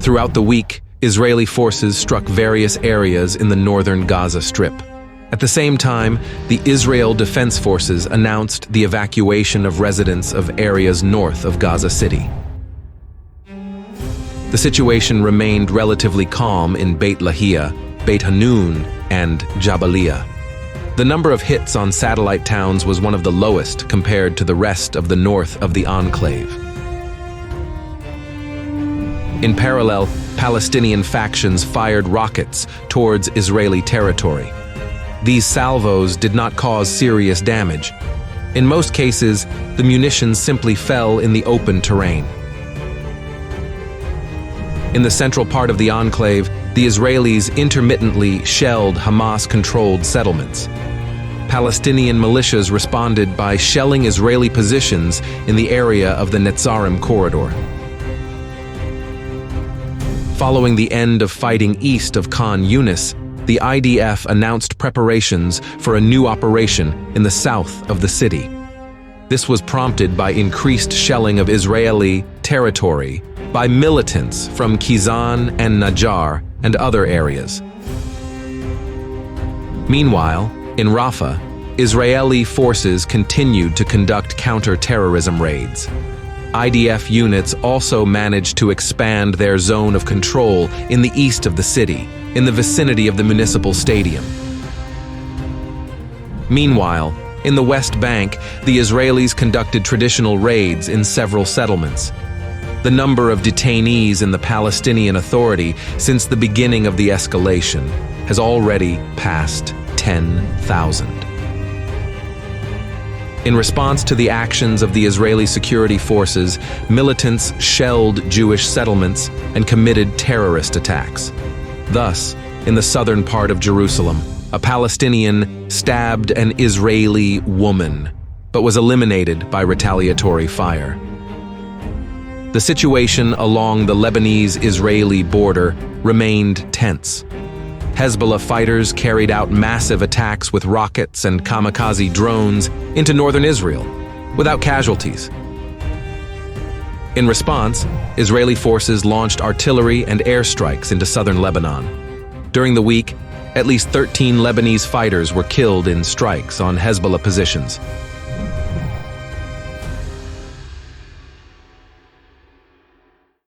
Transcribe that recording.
Throughout the week, Israeli forces struck various areas in the northern Gaza Strip. At the same time, the Israel Defense Forces announced the evacuation of residents of areas north of Gaza City. The situation remained relatively calm in Beit Lahia, Beit Hanun, and Jabalia. The number of hits on satellite towns was one of the lowest compared to the rest of the north of the enclave. In parallel, Palestinian factions fired rockets towards Israeli territory. These salvos did not cause serious damage. In most cases, the munitions simply fell in the open terrain. In the central part of the enclave, the Israelis intermittently shelled Hamas-controlled settlements. Palestinian militias responded by shelling Israeli positions in the area of the Netzarim corridor. Following the end of fighting east of Khan Yunis, the IDF announced preparations for a new operation in the south of the city. This was prompted by increased shelling of Israeli territory by militants from Kizan and Najjar and other areas. Meanwhile, in Rafah, Israeli forces continued to conduct counter-terrorism raids. IDF units also managed to expand their zone of control in the east of the city, in the vicinity of the municipal stadium. Meanwhile, in the West Bank, the Israelis conducted traditional raids in several settlements. The number of detainees in the Palestinian Authority since the beginning of the escalation has already passed 10,000. In response to the actions of the Israeli security forces, militants shelled Jewish settlements and committed terrorist attacks. Thus, in the southern part of Jerusalem, a Palestinian stabbed an Israeli woman, but was eliminated by retaliatory fire. The situation along the Lebanese-Israeli border remained tense. Hezbollah fighters carried out massive attacks with rockets and kamikaze drones into northern Israel, without casualties. In response, Israeli forces launched artillery and airstrikes into southern Lebanon. During the week, at least 13 Lebanese fighters were killed in strikes on Hezbollah positions.